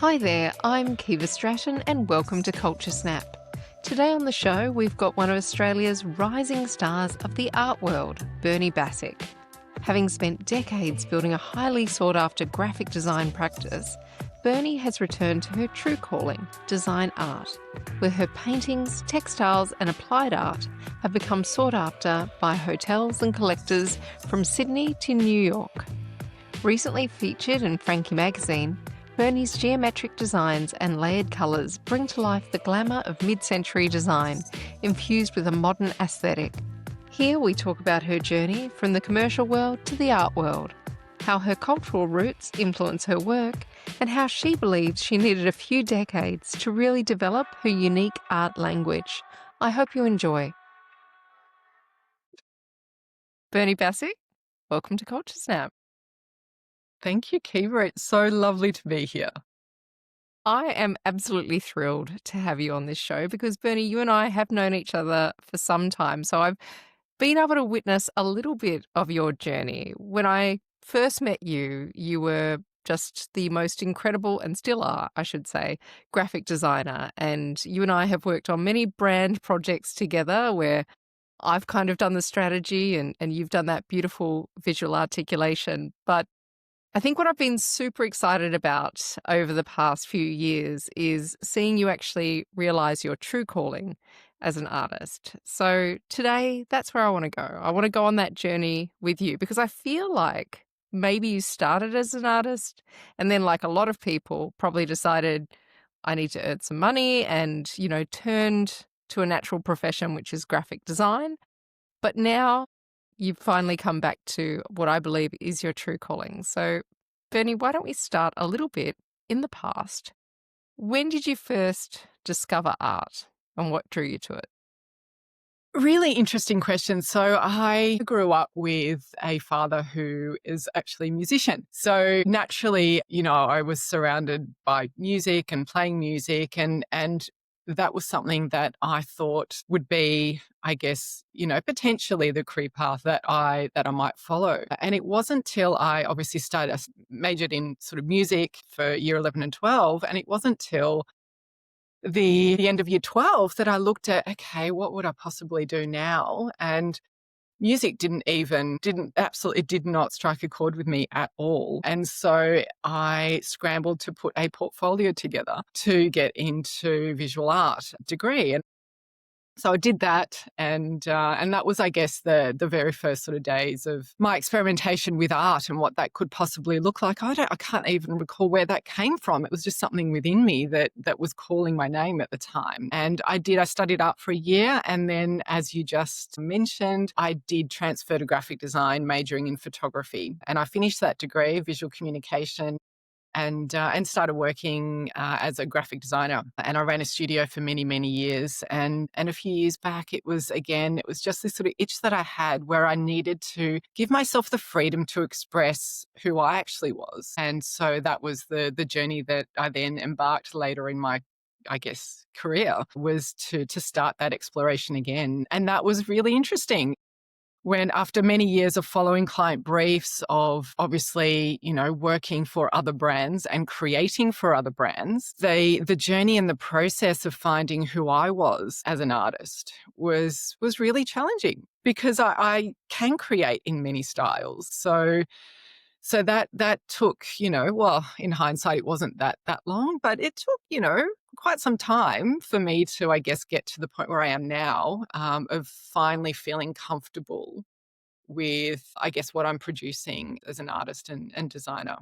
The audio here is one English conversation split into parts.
Hi there, I'm Kiva Stratton and welcome to Culture Snap. Today on the show, we've got one of Australia's rising stars of the art world, Berny Bacic. Having spent decades building a highly sought-after graphic design practice, Berny has returned to her true calling, design art, where her paintings, textiles and applied art have become sought after by hotels and collectors from Sydney to New York. Recently featured in Frankie magazine, Berny's geometric designs and layered colours bring to life the glamour of mid-century design, infused with a modern aesthetic. Here we talk about her journey from the commercial world to the art world, how her cultural roots influence her work, and how she believes she needed a few decades to really develop her unique art language. I hope you enjoy. Berny Bacic, welcome to Culture Snap. Thank you, Kiva. It's so lovely to be here. I am absolutely thrilled to have you on this show because, Berny, you and I have known each other for some time. So I've been able to witness a little bit of your journey. When I first met you, you were just the most incredible, and still are, I should say, graphic designer. And you and I have worked on many brand projects together where I've kind of done the strategy and you've done that beautiful visual articulation. But I think what I've been super excited about over the past few years is seeing you actually realize your true calling as an artist. So today, that's where I want to go. I want to go on that journey with you because I feel like maybe you started as an artist and then, like a lot of people, probably decided I need to earn some money and, turned to a natural profession, which is graphic design. But now you've finally come back to what I believe is your true calling. So, Berny, why don't we start a little bit in the past? When did you first discover art and what drew you to it? Really interesting question. So I grew up with a father who is actually a musician. So naturally, I was surrounded by music and playing music and that was something that I thought would be, I guess, potentially the career path that I might follow. And it wasn't till I obviously majored in sort of music for year 11 and 12. And it wasn't till the end of year 12 that I looked at, okay, what would I possibly do now? And music did not strike a chord with me at all. And so I scrambled to put a portfolio together to get into visual art degree. And so I did that, and that was, I guess, the very first sort of days of my experimentation with art and what that could possibly look like. I can't even recall where that came from. It was just something within me that was calling my name at the time. And I studied art for a year, and then, as you just mentioned, I did transfer to graphic design, majoring in photography, and I finished that degree, visual communication. And started working as a graphic designer. And I ran a studio for many, many years. And a few years back, it was just this sort of itch that I had where I needed to give myself the freedom to express who I actually was. And so that was the journey that I then embarked later in my, I guess, career, was to start that exploration again. And that was really interesting. When after many years of following client briefs, of obviously, working for other brands and creating for other brands, the journey and the process of finding who I was as an artist was really challenging because I can create in many styles. So that took, well, in hindsight, it wasn't that long, but it took, quite some time for me to, I guess, get to the point where I am now, of finally feeling comfortable with, I guess, what I'm producing as an artist and designer.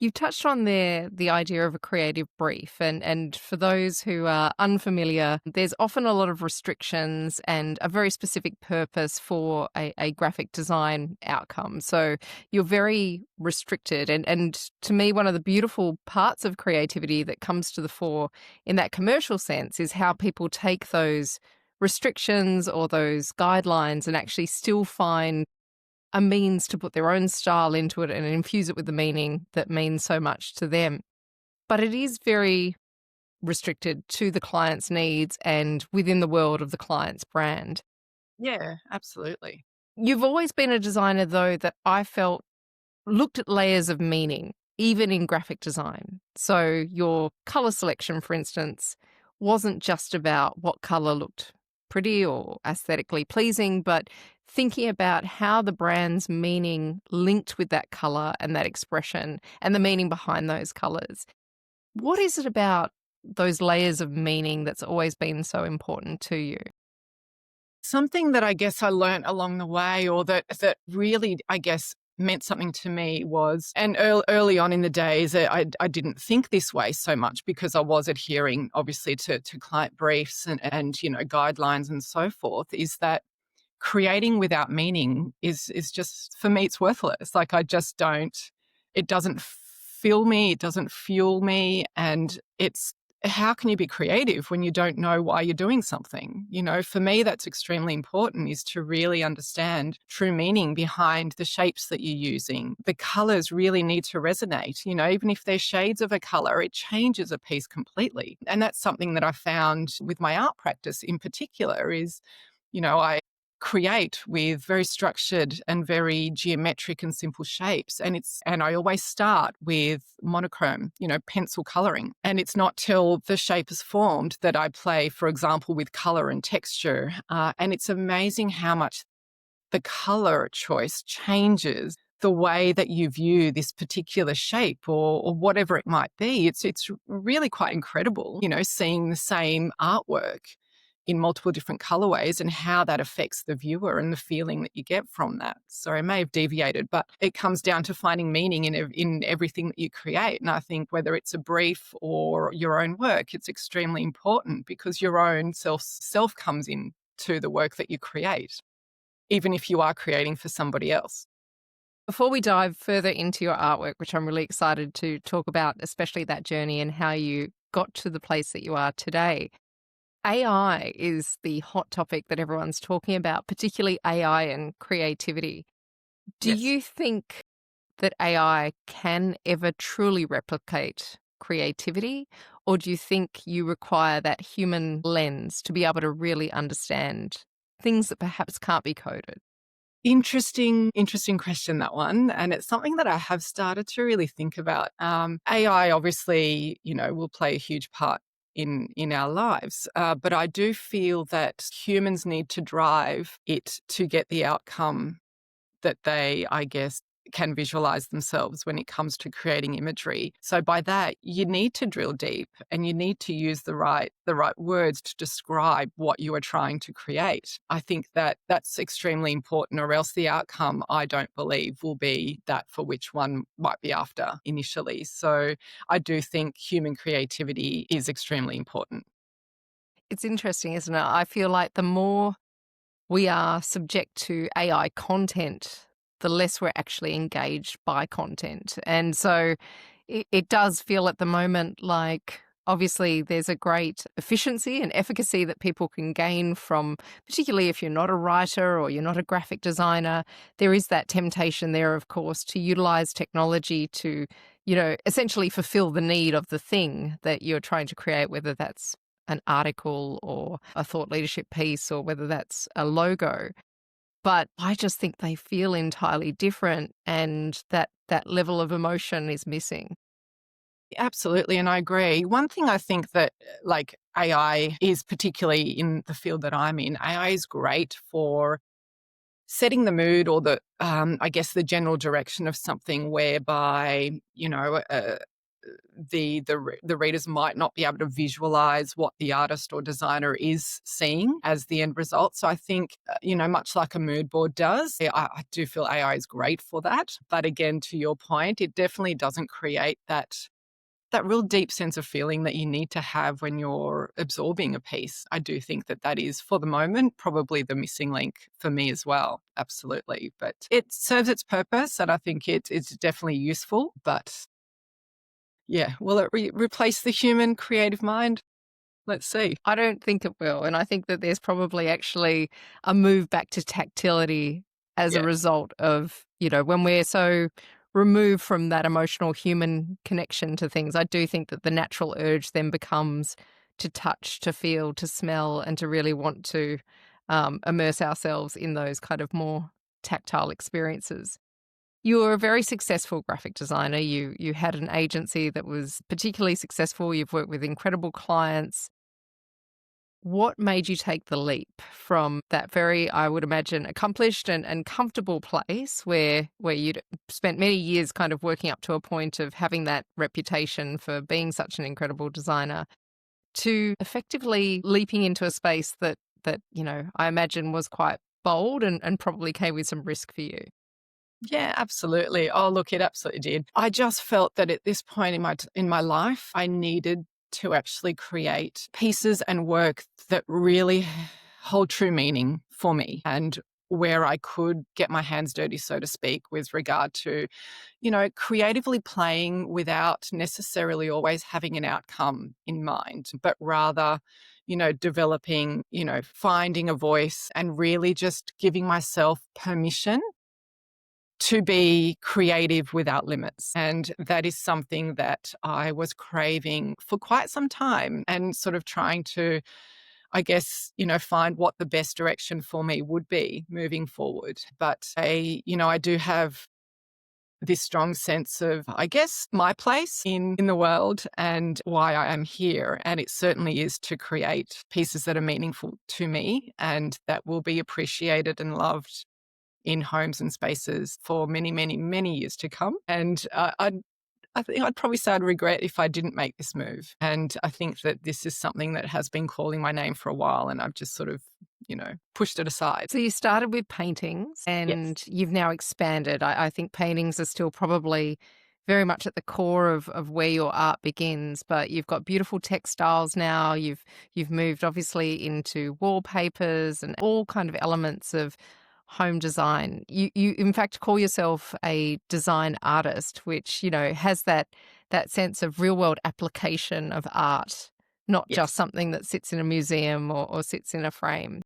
You touched on there the idea of a creative brief. And for those who are unfamiliar, there's often a lot of restrictions and a very specific purpose for a graphic design outcome. So you're very restricted. And to me, one of the beautiful parts of creativity that comes to the fore in that commercial sense is how people take those restrictions or those guidelines and actually still find a means to put their own style into it and infuse it with the meaning that means so much to them. But it is very restricted to the client's needs and within the world of the client's brand. Yeah, absolutely. You've always been a designer, though, that I felt looked at layers of meaning even in graphic design. So your color selection, for instance, wasn't just about what color looked pretty or aesthetically pleasing, but thinking about how the brand's meaning linked with that color and that expression and the meaning behind those colors. What is it about those layers of meaning that's always been so important to you? Something that I guess I learnt along the way, or that really, I guess, meant something to me was, and early on in the days, I didn't think this way so much because I was adhering, obviously, to client briefs and guidelines and so forth, is that creating without meaning is just, for me, it's worthless. Like, I just don't, it doesn't fill me, it doesn't fuel me. And it's, how can you be creative when you don't know why you're doing something? For me, that's extremely important, is to really understand true meaning behind the shapes that you're using. The colors really need to resonate. Even if they're shades of a color, it changes a piece completely. And that's something that I found with my art practice in particular is, I create with very structured and very geometric and simple shapes, and I always start with monochrome, pencil coloring. And it's not till the shape is formed that I play, for example, with color and texture. And it's amazing how much the color choice changes the way that you view this particular shape, or whatever it might be. It's really quite incredible, seeing the same artwork in multiple different colorways and how that affects the viewer and the feeling that you get from that. Sorry, I may have deviated, but it comes down to finding meaning in everything that you create. And I think whether it's a brief or your own work, it's extremely important, because your own self comes in to the work that you create, even if you are creating for somebody else. Before we dive further into your artwork, which I'm really excited to talk about, especially that journey and how you got to the place that you are today, AI is the hot topic that everyone's talking about, particularly AI and creativity. Do Yes. you think that AI can ever truly replicate creativity? Or do you think you require that human lens to be able to really understand things that perhaps can't be coded? Interesting question, that one. And it's something that I have started to really think about. AI obviously, will play a huge part in our lives. But I do feel that humans need to drive it to get the outcome that they, I guess, can visualize themselves when it comes to creating imagery. So by that, you need to drill deep, and you need to use the right words to describe what you are trying to create. I think that that's extremely important, or else the outcome, I don't believe, will be that for which one might be after initially. So I do think human creativity is extremely important. It's interesting, isn't it? I feel like the more we are subject to AI content, the less we're actually engaged by content. And so it does feel at the moment like obviously there's a great efficiency and efficacy that people can gain from, particularly if you're not a writer or you're not a graphic designer. There is that temptation there, of course, to utilize technology to, essentially fulfill the need of the thing that you're trying to create, whether that's an article or a thought leadership piece or whether that's a logo. But I just think they feel entirely different and that level of emotion is missing. Absolutely, and I agree. One thing I think that, like, AI is, particularly in the field that I'm in, AI is great for setting the mood, or I guess, the general direction of something, whereby, the readers might not be able to visualize what the artist or designer is seeing as the end result. So I think, much like a mood board does, I do feel AI is great for that. But again, to your point, it definitely doesn't create that real deep sense of feeling that you need to have when you're absorbing a piece. I do think that is, for the moment, probably the missing link for me as well. Absolutely. But it serves its purpose, and I think it's definitely useful. But yeah, will it replace the human creative mind? Let's see. I don't think it will, and I think that there's probably actually a move back to tactility as a Yeah. result of, when we're so removed from that emotional human connection to things. I do think that the natural urge then becomes to touch, to feel, to smell, and to really want to immerse ourselves in those kind of more tactile experiences. You were a very successful graphic designer. You had an agency that was particularly successful. You've worked with incredible clients. What made you take the leap from that very, I would imagine, accomplished and comfortable place where you'd spent many years kind of working up to a point of having that reputation for being such an incredible designer to effectively leaping into a space that I imagine was quite bold and probably came with some risk for you? Yeah, absolutely. Oh, look, it absolutely did. I just felt that at this point in my life, I needed to actually create pieces and work that really hold true meaning for me and where I could get my hands dirty, so to speak, with regard to, creatively playing without necessarily always having an outcome in mind, but rather, developing, finding a voice and really just giving myself permission to be creative without limits. And that is something that I was craving for quite some time and sort of trying to, I guess, find what the best direction for me would be moving forward. But I do have this strong sense of, I guess, my place in the world and why I am here. And it certainly is to create pieces that are meaningful to me and that will be appreciated and loved in homes and spaces for many, many, many years to come. And I think I'd probably say I'd regret if I didn't make this move. And I think that this is something that has been calling my name for a while, and I've just sort of, pushed it aside. So you started with paintings Yes. and you've now expanded. I think paintings are still probably very much at the core of where your art begins, but you've got beautiful textiles now. You've moved obviously into wallpapers and all kind of elements of home design. You in fact call yourself a design artist, which, has that sense of real world application of art, not just Yes. something that sits in a museum or sits in a frame.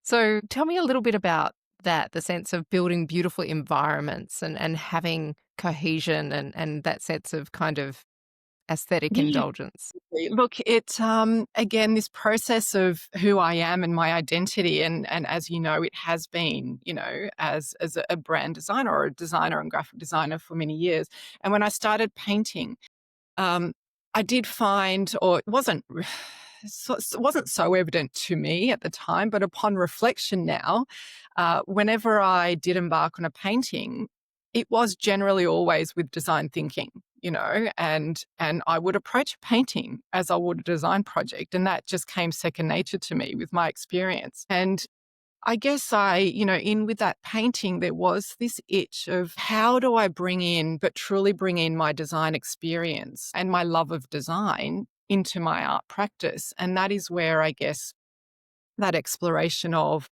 So tell me a little bit about that, the sense of building beautiful environments and having cohesion and that sense of kind of aesthetic Yeah. indulgence. Look, it's again this process of who I am and my identity, and as you know, it has been, as a brand designer or a designer and graphic designer for many years. And when I started painting, um, I did find, or it wasn't so evident to me at the time, but upon reflection now, whenever I did embark on a painting, it was generally always with design thinking, and I would approach a painting as I would a design project, and that just came second nature to me with my experience. And I guess in with that painting, there was this itch of how do I but truly bring in my design experience and my love of design into my art practice. And that is where I guess that exploration of,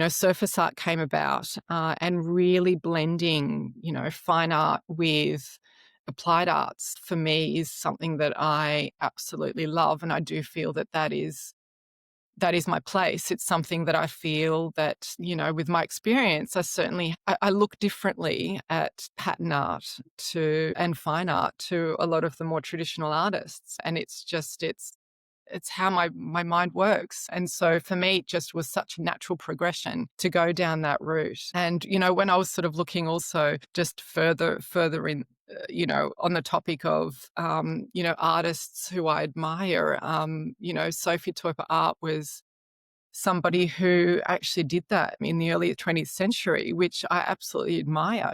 surface art came about, and really blending, fine art with applied arts for me is something that I absolutely love. And I do feel that that is my place. It's something that I feel that, with my experience, I look differently at pattern art and fine art to a lot of the more traditional artists. And it's how my mind works. And so for me, it just was such a natural progression to go down that route. And, when I was sort of looking also just further in, on the topic of, artists who I admire, Sophie Toiper Art was somebody who actually did that in the early 20th century, which I absolutely admire.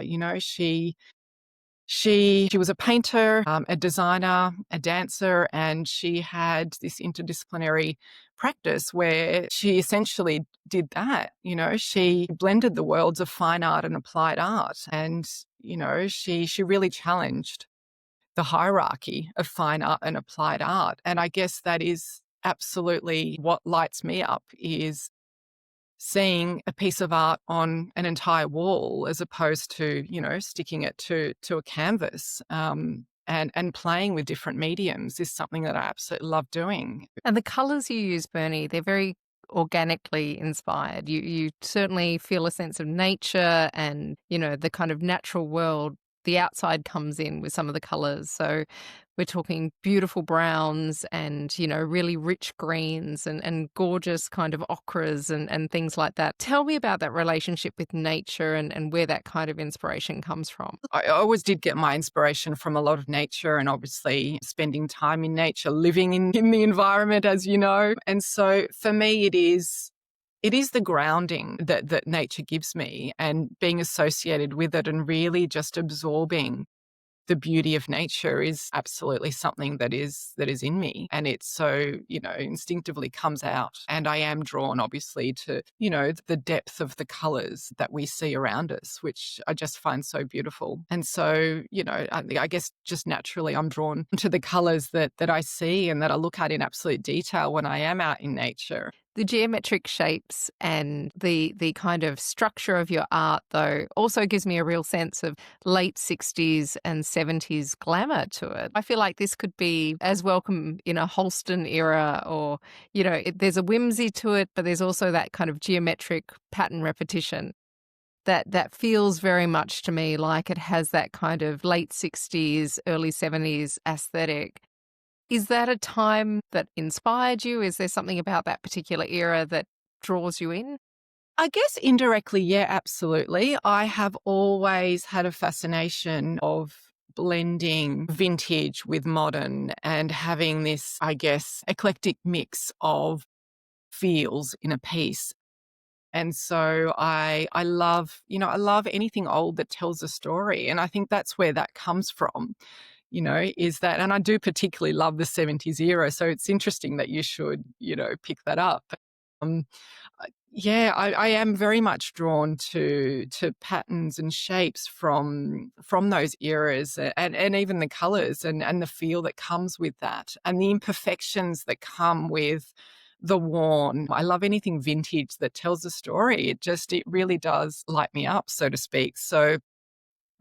She was a painter, a designer, a dancer, and she had this interdisciplinary practice where she essentially did that. She blended the worlds of fine art and applied art, and she really challenged the hierarchy of fine art and applied art. And I guess that is absolutely what lights me up is seeing a piece of art on an entire wall as opposed to, sticking it to a canvas. And playing with different mediums is something that I absolutely love doing. And the colors you use, Bernie, they're very organically inspired. You certainly feel a sense of nature and, the kind of natural world the outside comes in with some of the colors. So we're talking beautiful browns and, really rich greens and gorgeous kind of ochres and things like that. Tell me about that relationship with nature and where that kind of inspiration comes from. I always did get my inspiration from a lot of nature and obviously spending time in nature, living in the environment, as you know. And so for me, it is the grounding that nature gives me and being associated with it and really just absorbing the beauty of nature is absolutely something that is in me. And it's so, instinctively comes out. And I am drawn obviously to, the depth of the colors that we see around us, which I just find so beautiful. And so, I guess just naturally I'm drawn to the colors that I see and that I look at in absolute detail when I am out in nature. The geometric shapes and the kind of structure of your art, though, also gives me a real sense of late 60s and 70s glamour to it. I feel like this could be as welcome in a Holston era or, there's a whimsy to it, but there's also that kind of geometric pattern repetition that feels very much to me like it has that kind of late 60s, early 70s aesthetic. Is that a time that inspired you? Is there something about that particular era that draws you in? I guess indirectly, yeah, absolutely. I have always had a fascination of blending vintage with modern and having this, I guess, eclectic mix of feels in a piece. And so I love, I love anything old that tells a story. And I think that's where that comes from, is that, and I do particularly love the 70s era. So it's interesting that you should, pick that up. Um, yeah, I am very much drawn to patterns and shapes from those eras and even the colors and the feel that comes with that and the imperfections that come with the worn. I love anything vintage that tells a story. It really does light me up, so to speak. So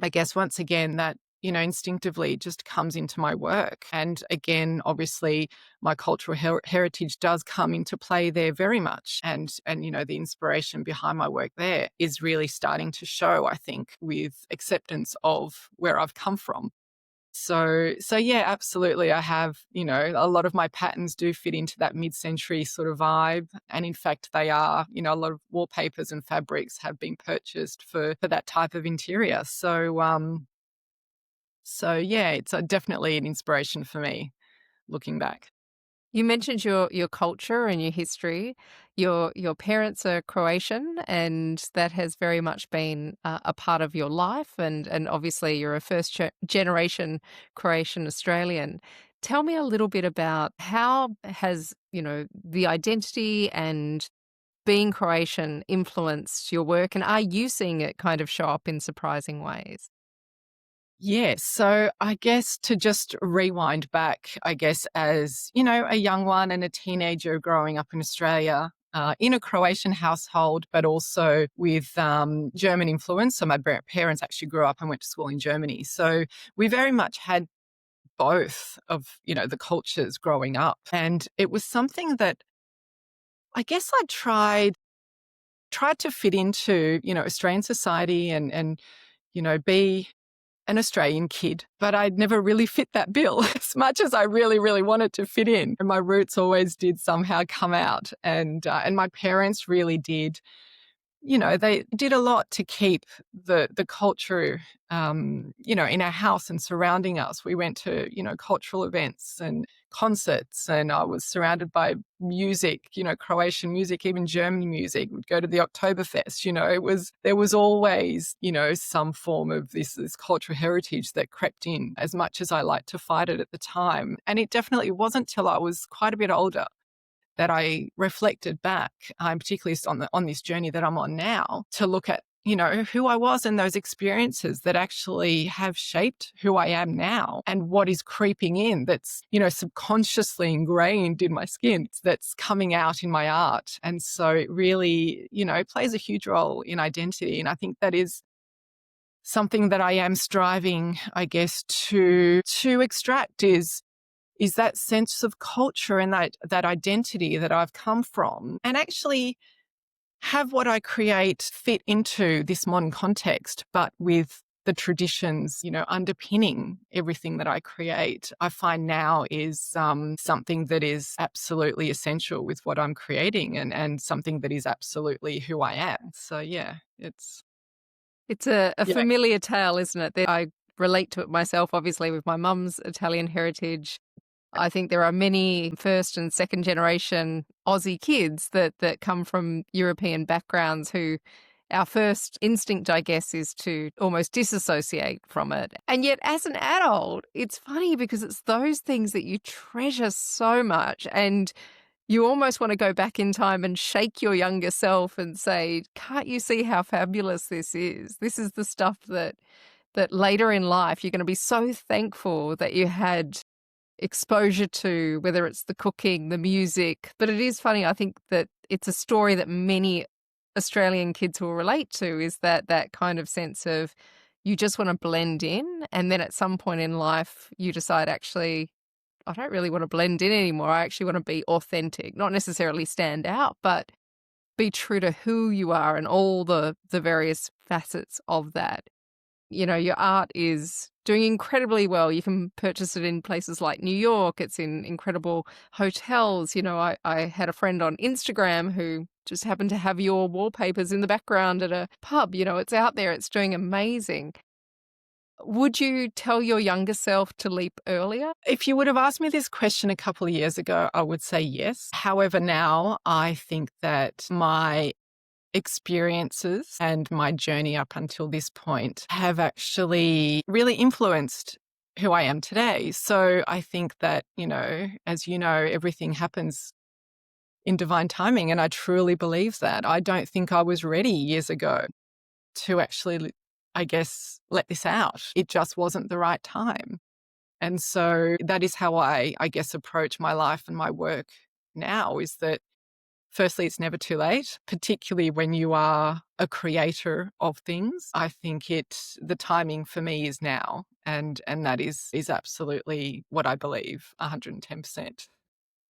I guess once again that, instinctively just comes into my work. And again, obviously my cultural heritage does come into play there very much. And, the inspiration behind my work there is really starting to show, I think, with acceptance of where I've come from. So yeah, absolutely. I have, a lot of my patterns do fit into that mid-century sort of vibe. And in fact, they are, a lot of wallpapers and fabrics have been purchased for that type of interior. So yeah, it's definitely an inspiration for me looking back. You mentioned your culture and your history. Your parents are Croatian, and that has very much been a part of your life. And obviously, you're a first generation Croatian Australian. Tell me a little bit about how has the identity and being Croatian influenced your work, and are you seeing it kind of show up in surprising ways? Yes. So I guess to just rewind back, I guess, as, a young one and a teenager growing up in Australia, in a Croatian household, but also with German influence. So my parents actually grew up and went to school in Germany. So we very much had both of, the cultures growing up. And it was something that I guess I tried to fit into, Australian society and, be an Australian kid, but I'd never really fit that bill as much as I really, really wanted to fit in. And my roots always did somehow come out. And my parents really did, they did a lot to keep the culture, in our house and surrounding us. We went to, cultural events and concerts, and I was surrounded by music, Croatian music, even German music. We'd go to the Oktoberfest, there was always, some form of this cultural heritage that crept in as much as I liked to fight it at the time. And it definitely wasn't till I was quite a bit older that I reflected back, particularly on this journey that I'm on now, to look at, who I was and those experiences that actually have shaped who I am now and what is creeping in that's, subconsciously ingrained in my skin, that's coming out in my art. And so it really, plays a huge role in identity. And I think that is something that I am striving, I guess, to extract is that sense of culture and that identity that I've come from, and actually have what I create fit into this modern context, but with the traditions, underpinning everything that I create, I find now is something that is absolutely essential with what I'm creating, and something that is absolutely who I am. So yeah, It's a yeah. familiar tale, isn't it? That I relate to it myself, obviously, with my mum's Italian heritage. I think there are many first and second generation Aussie kids that come from European backgrounds who our first instinct, I guess, is to almost disassociate from it. And yet, as an adult, it's funny because it's those things that you treasure so much. And you almost want to go back in time and shake your younger self and say, "Can't you see how fabulous this is? This is the stuff that later in life you're going to be so thankful that you had exposure to, whether it's the cooking, the music." But it is funny, I think that it's a story that many Australian kids will relate to, is that kind of sense of you just want to blend in, and then at some point in life you decide, actually, I don't really want to blend in anymore. I actually want to be authentic, not necessarily stand out, but be true to who you are and all the various facets of that. You know, your art is doing incredibly well. You can purchase it in places like New York. It's in incredible hotels. You know, I had a friend on Instagram who just happened to have your wallpapers in the background at a pub. You know, it's out there. It's doing amazing. Would you tell your younger self to leap earlier? If you would have asked me this question a couple of years ago, I would say yes. However, now I think that my experiences and my journey up until this point have actually really influenced who I am today. So I think that, as you know, everything happens in divine timing. And I truly believe that. I don't think I was ready years ago to actually, I guess, let this out. It just wasn't the right time. And so that is how I guess, approach my life and my work now, is that firstly, it's never too late, particularly when you are a creator of things. I think the timing for me is now. And that is absolutely what I believe, 110%.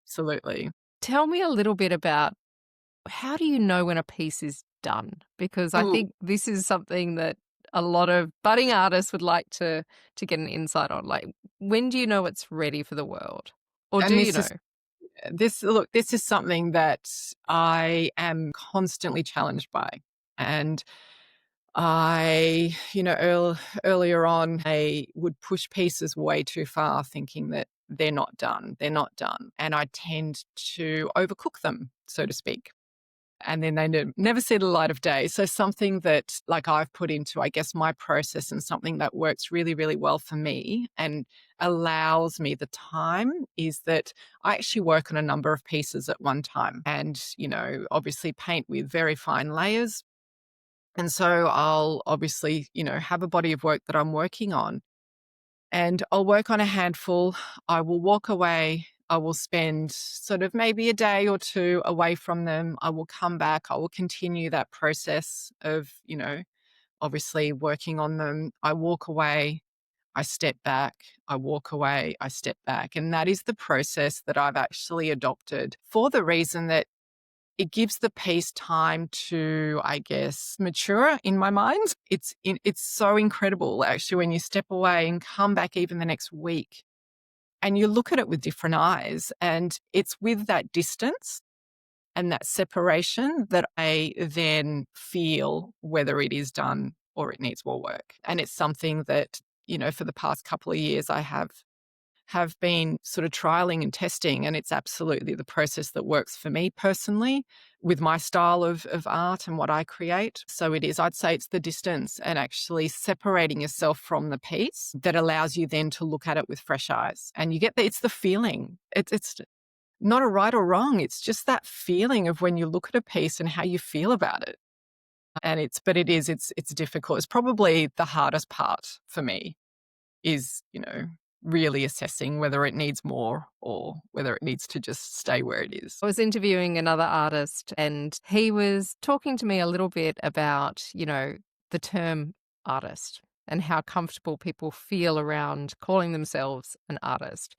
Absolutely. Tell me a little bit about, how do you know when a piece is done? Because I Ooh, think this is something that a lot of budding artists would like to get an insight on. Like, when do you know it's ready for the world? Or do and you this know? is this is something that I am constantly challenged by. And I, earlier on, I would push pieces way too far, thinking that they're not done. They're not done. And I tend to overcook them, so to speak. And then they never see the light of day. So something that, like, I've put into, I guess, my process, and something that works really, really well for me and allows me the time, is that I actually work on a number of pieces at one time, and, obviously paint with very fine layers. And so I'll obviously, have a body of work that I'm working on, and I'll work on a handful. I will walk away. I will spend sort of maybe a day or two away from them. I will come back. I will continue that process of, obviously working on them. I walk away. I step back. I walk away. I step back. And that is the process that I've actually adopted, for the reason that it gives the piece time to, I guess, mature in my mind. It's so incredible, actually, when you step away and come back even the next week and you look at it with different eyes. And it's with that distance and that separation that I then feel whether it is done or it needs more work. And it's something that, for the past couple of years, I have been sort of trialing and testing, and it's absolutely the process that works for me personally with my style of art and what I create. So it is, I'd say it's the distance and actually separating yourself from the piece that allows you then to look at it with fresh eyes. And you get it's the feeling. It's not a right or wrong. It's just that feeling of when you look at a piece and how you feel about it. And it's difficult. It's probably the hardest part for me, is, really assessing whether it needs more or whether it needs to just stay where it is. I was interviewing another artist and he was talking to me a little bit about, the term artist and how comfortable people feel around calling themselves an artist.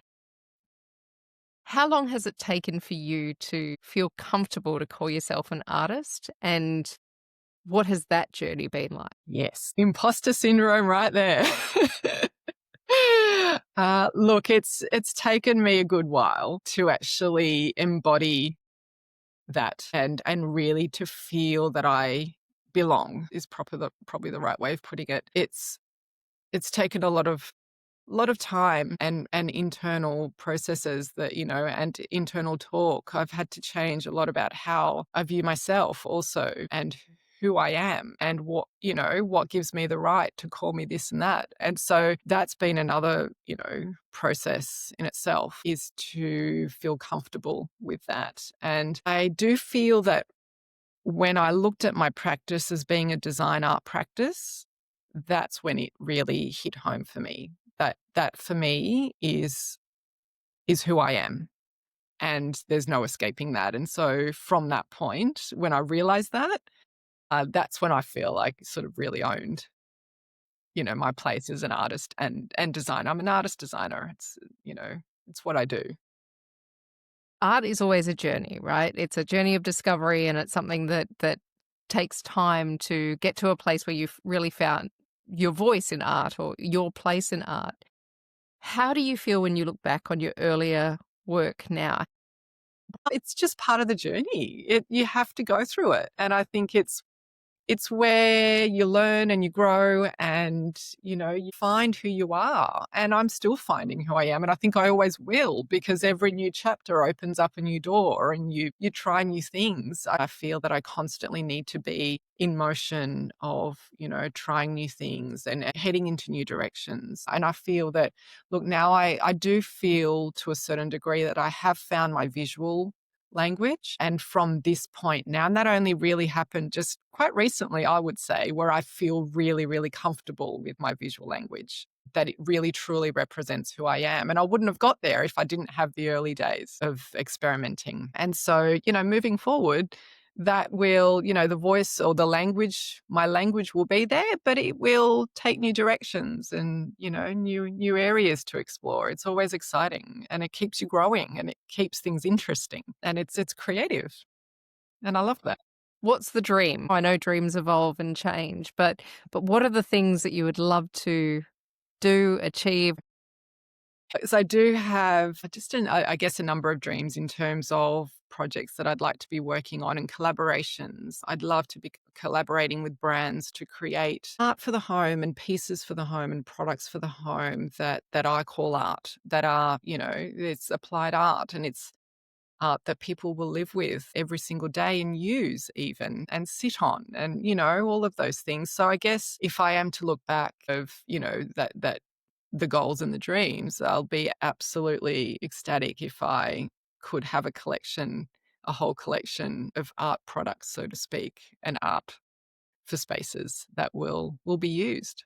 How long has it taken for you to feel comfortable to call yourself an artist? And What has that journey been like? Yes. Imposter syndrome right there. Look, it's taken me a good while to actually embody that and really to feel that I belong is probably the right way of putting it. It's taken a lot of time and internal processes that, and internal talk. I've had to change a lot about how I view myself also and who I am and what gives me the right to call me this and that. And so that's been another, process in itself, is to feel comfortable with that. And I do feel that when I looked at my practice as being a design art practice, that's when it really hit home for me. That for me is who I am, and there's no escaping that. And so from that point, when I realized that, that's when I feel like sort of really owned, my place as an artist and designer. I'm an artist designer. It's what I do. Art is always a journey, right? It's a journey of discovery, and it's something that takes time to get to a place where you've really found your voice in art or your place in art. How do you feel when you look back on your earlier work now? It's just part of the journey. You have to go through it, and I think it's where you learn and you grow and, you find who you are. And I'm still finding who I am. And I think I always will, because every new chapter opens up a new door and you try new things. I feel that I constantly need to be in motion of, trying new things and heading into new directions. And I feel that, look, now I do feel to a certain degree that I have found my visual language. And from this point now, and that only really happened just quite recently, I would say, where I feel really, really comfortable with my visual language, that it really truly represents who I am. And I wouldn't have got there if I didn't have the early days of experimenting. And so, moving forward, that will, the voice or the language, my language will be there, but it will take new directions and, new areas to explore. It's always exciting, and it keeps you growing, and it keeps things interesting, and it's creative. And I love that. What's the dream? I know dreams evolve and change, but what are the things that you would love to do, achieve? So I do have just I guess a number of dreams in terms of projects that I'd like to be working on and collaborations. I'd love to be collaborating with brands to create art for the home and pieces for the home and products for the home that I call art, that are, it's applied art, and it's art that people will live with every single day and use even and sit on and, all of those things. So I guess if I am to look back of, that the goals and the dreams, I'll be absolutely ecstatic if I could have a whole collection of art products, so to speak, and art for spaces that will be used.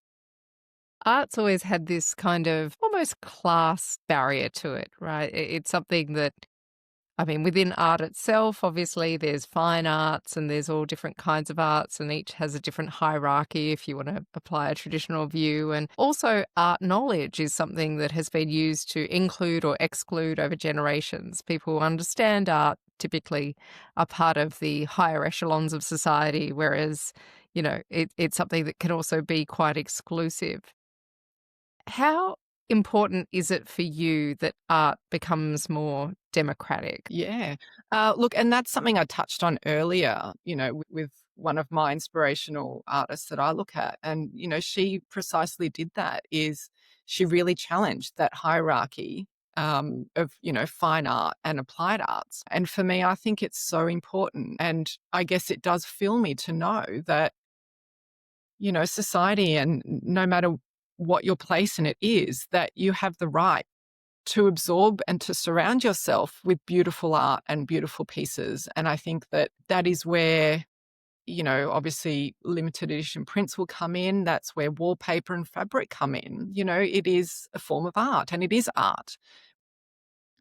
Art's always had this kind of almost class barrier to it, right? It's something that, I mean, within art itself, obviously, there's fine arts and there's all different kinds of arts, and each has a different hierarchy if you want to apply a traditional view. And also, art knowledge is something that has been used to include or exclude over generations. People who understand art typically are part of the higher echelons of society, whereas, it's something that can also be quite exclusive. How important is it for you that art becomes more democratic? Yeah. Look, and that's something I touched on earlier, with one of my inspirational artists that I look at. And, she precisely did that, is she really challenged that hierarchy of, fine art and applied arts. And for me, I think it's so important. And I guess it does fill me to know that, society, and no matter what your place in it is, that you have the right to absorb and to surround yourself with beautiful art and beautiful pieces. And I think that that is where, obviously limited edition prints will come in. That's where wallpaper and fabric come in. It is a form of art, and it is art.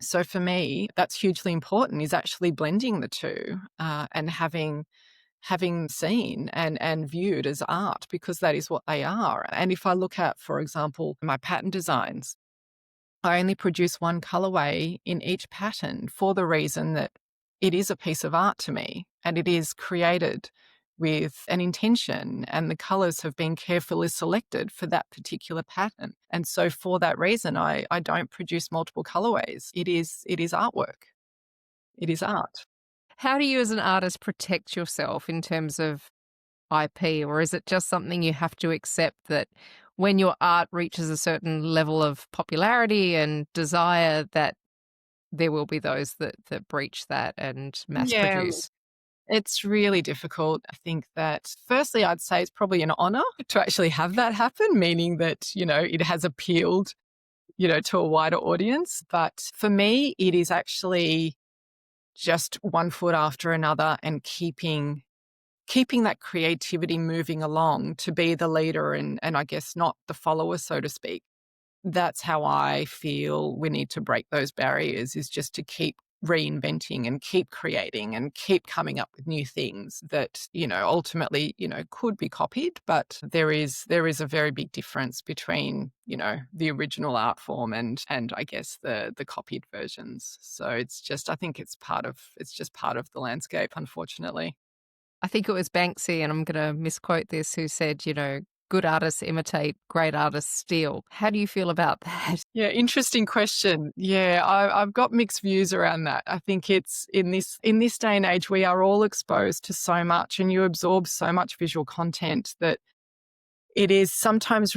So for me, that's hugely important, is actually blending the two, and having seen and viewed as art, because that is what they are. And if I look at, for example, my pattern designs, I only produce one colorway in each pattern for the reason that it is a piece of art to me, and it is created with an intention, and the colors have been carefully selected for that particular pattern. And so for that reason, I don't produce multiple colorways. It is artwork. It is art. How do you as an artist protect yourself in terms of IP, or is it just something you have to accept that when your art reaches a certain level of popularity and desire that there will be those that breach that and mass Yeah, produce? it's really difficult. I think that firstly, I'd say it's probably an honor to actually have that happen, meaning that, it has appealed, to a wider audience. But for me, it is actually just one foot after another and keeping that creativity moving along to be the leader and I guess not the follower, so to speak. That's how I feel we need to break those barriers, is just to keep reinventing and keep creating and keep coming up with new things that, ultimately, could be copied. But there is a very big difference between, the original art form and I guess the copied versions. So I think it's just part of the landscape, unfortunately. I think it was Banksy, and I'm gonna misquote this, who said, "Good artists imitate, great artists steal." How do you feel about that? Yeah, interesting question. Yeah, I've got mixed views around that. I think it's in this day and age, we are all exposed to so much, and you absorb so much visual content that it is sometimes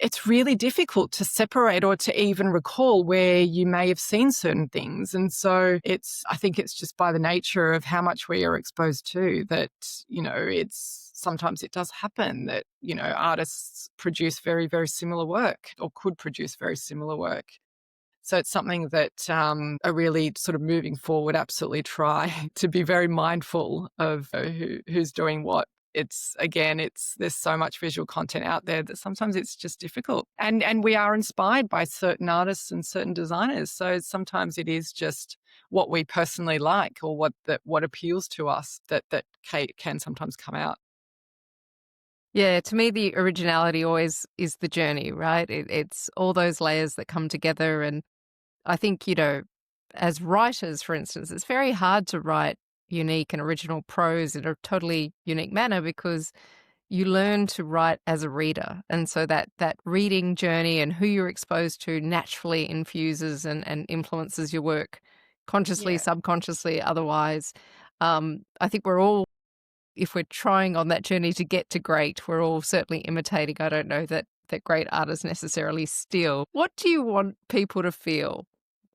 it's really difficult to separate or to even recall where you may have seen certain things. And so I think it's just by the nature of how much we are exposed to that, it's sometimes it does happen that, artists produce very, very similar work or could produce very similar work. So it's something that I really sort of moving forward absolutely try to be very mindful of who's doing what. There's so much visual content out there that sometimes it's just difficult. And we are inspired by certain artists and certain designers. So sometimes it is just what we personally like or what appeals to us that can sometimes come out. Yeah, to me, the originality always is the journey, right? It's all those layers that come together. And I think, as writers, for instance, it's very hard to write unique and original prose in a totally unique manner because you learn to write as a reader. And so that reading journey and who you're exposed to naturally infuses and influences your work consciously, Yeah. subconsciously, otherwise. I think we're all, if we're trying on that journey to get to great, we're all certainly imitating. I don't know that great artists necessarily steal. What do you want people to feel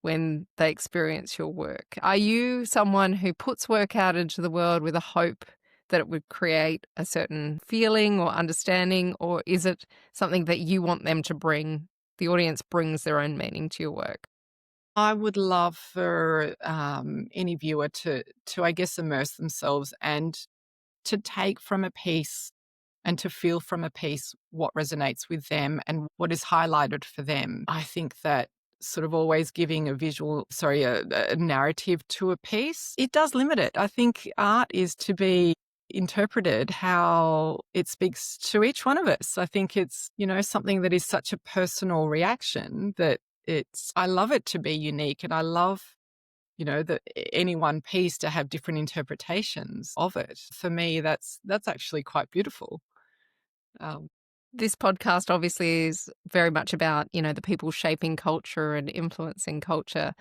when they experience your work? Are you someone who puts work out into the world with a hope that it would create a certain feeling or understanding, or is it something that you want them to bring? The audience brings their own meaning to your work. I would love for any viewer to I guess immerse themselves and to take from a piece and to feel from a piece what resonates with them and what is highlighted for them. I think that sort of always giving a narrative to a piece, it does limit it. I think art is to be interpreted how it speaks to each one of us. I think it's, something that is such a personal reaction that I love it to be unique, and I love that any one piece to have different interpretations of it. For me, that's actually quite beautiful. Um, This podcast obviously is very much about, the people shaping culture and influencing culture.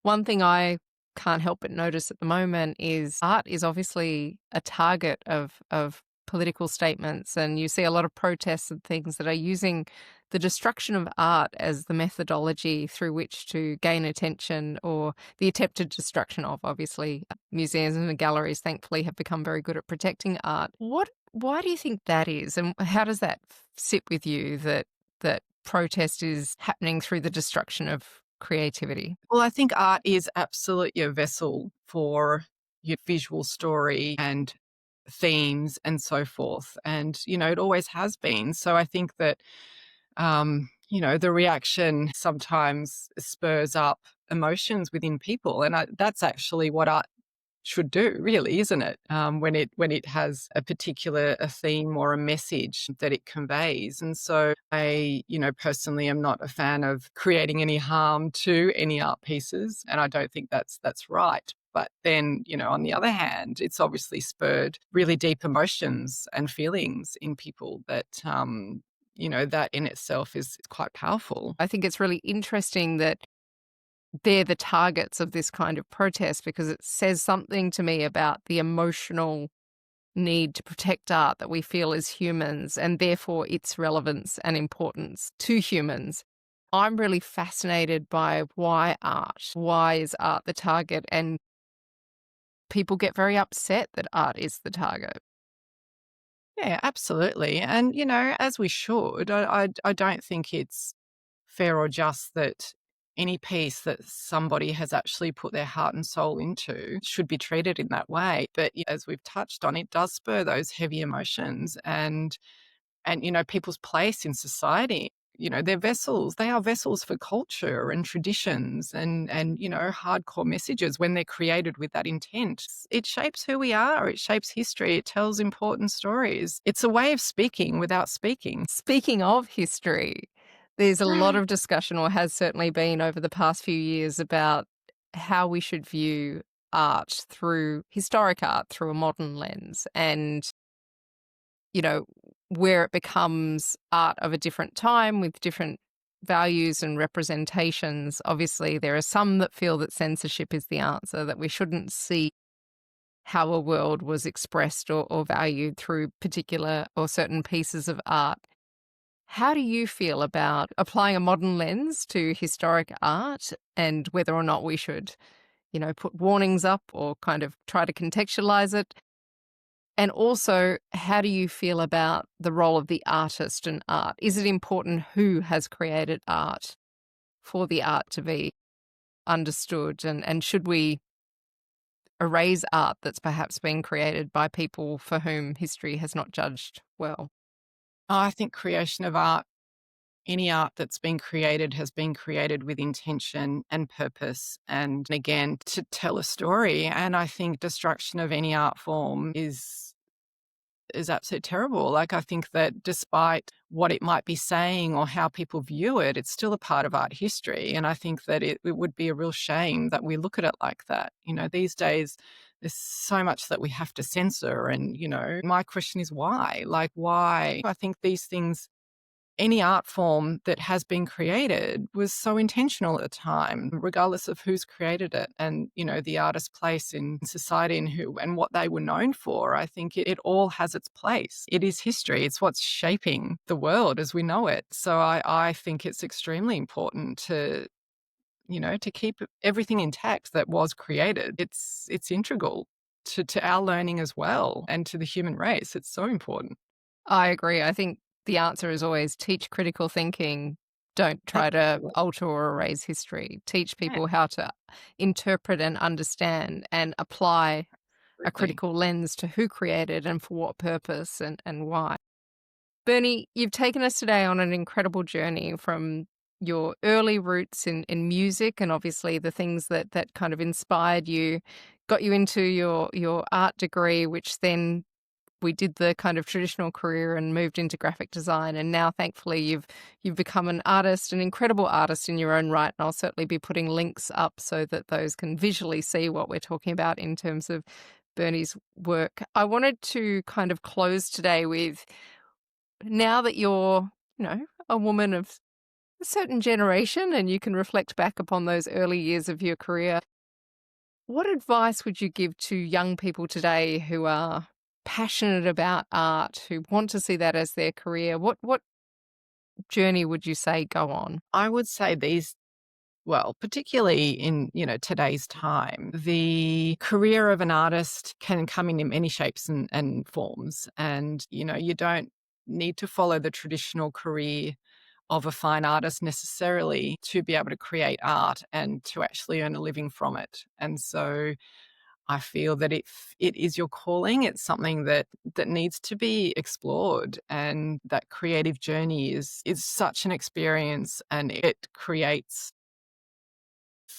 One thing I can't help but notice at the moment is art is obviously a target of political statements, and you see a lot of protests and things that are using the destruction of art as the methodology through which to gain attention, or the attempted destruction of, obviously. Museums and galleries thankfully have become very good at protecting art. Why do you think that is, and how does that sit with you, that protest is happening through the destruction of creativity? well, I think art is absolutely a vessel for your visual story and themes and so forth. And, it always has been. So I think that, the reaction sometimes spurs up emotions within people. And that's actually what art should do, really, isn't it? When it has a theme or a message that it conveys. And so I, personally am not a fan of creating any harm to any art pieces, and I don't think that's right. But then, on the other hand, it's obviously spurred really deep emotions and feelings in people that, that in itself is quite powerful. I think it's really interesting that they're the targets of this kind of protest because it says something to me about the emotional need to protect art that we feel as humans and therefore its relevance and importance to humans. I'm really fascinated by why art. Why is art the target? And people get very upset that art is the target. Yeah, absolutely. And, as we should, I don't think it's fair or just that any piece that somebody has actually put their heart and soul into should be treated in that way. But as we've touched on, it does spur those heavy emotions and people's place in society. They're vessels. They are vessels for culture and traditions and hardcore messages when they're created with that intent. It shapes who we are. It shapes history. It tells important stories. It's a way of speaking without speaking. Speaking of history, there's a lot of discussion, or has certainly been over the past few years, about how we should view art through historic art through a modern lens and, you know, where it becomes art of a different time with different values and representations. Obviously, there are some that feel that censorship is the answer, that we shouldn't see how a world was expressed or valued through particular or certain pieces of art. How do you feel about applying a modern lens to historic art and whether or not we should, put warnings up or kind of try to contextualize it? And also, how do you feel about the role of the artist in art? Is it important who has created art for the art to be understood? And should we erase art that's perhaps been created by people for whom history has not judged well? I think creation of art, any art that's been created has been created with intention and purpose and again to tell a story. And I think destruction of any art form is absolutely terrible. Like, I think that despite what it might be saying or how people view it, it's still a part of art history. And I think that it would be a real shame that we look at it like that. These days, there's so much that we have to censor. And, my question is why? Like, why? I think these things, any art form that has been created was so intentional at the time, regardless of who's created it and, the artist's place in society and who and what they were known for. I think it all has its place. It is history. It's what's shaping the world as we know it. So I think it's extremely important to keep everything intact that was created. It's integral to our learning as well and to the human race. It's so important. I agree. I think the answer is always teach critical thinking. Don't try to Absolutely. alter or erase history. Teach Yeah, people how to interpret and understand and apply a absolutely. critical lens to who created and for what purpose and why. Bernie, you've taken us today on an incredible journey from your early roots in music and obviously the things that kind of inspired you, got you into your art degree, which then we did the kind of traditional career and moved into graphic design, and now thankfully you've become an artist, an incredible artist in your own right, and I'll certainly be putting links up so that those can visually see what we're talking about in terms of Bernie's work. I wanted to kind of close today with, now that you're, a woman of a certain generation and you can reflect back upon those early years of your career, what advice would you give to young people today who are passionate about art, who want to see that as their career? What journey would you say go on? I would say well, particularly in, today's time, the career of an artist can come in many shapes and forms. And, you don't need to follow the traditional career of a fine artist necessarily to be able to create art and to actually earn a living from it. And so I feel that if it is your calling, it's something that needs to be explored, and that creative journey is such an experience, and it creates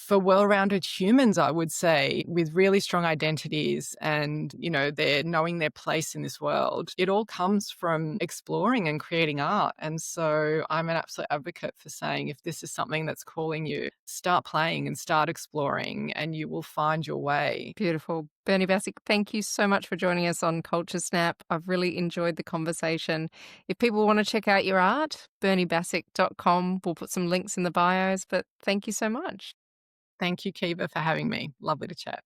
for well-rounded humans, I would say, with really strong identities and, they're knowing their place in this world. It all comes from exploring and creating art. And so I'm an absolute advocate for saying if this is something that's calling you, start playing and start exploring and you will find your way. Beautiful. Bernie Bacic, thank you so much for joining us on Culture Snap. I've really enjoyed the conversation. If people want to check out your art, berniebacic.com. We'll put some links in the bios, but thank you so much. Thank you, Kiva, for having me. Lovely to chat.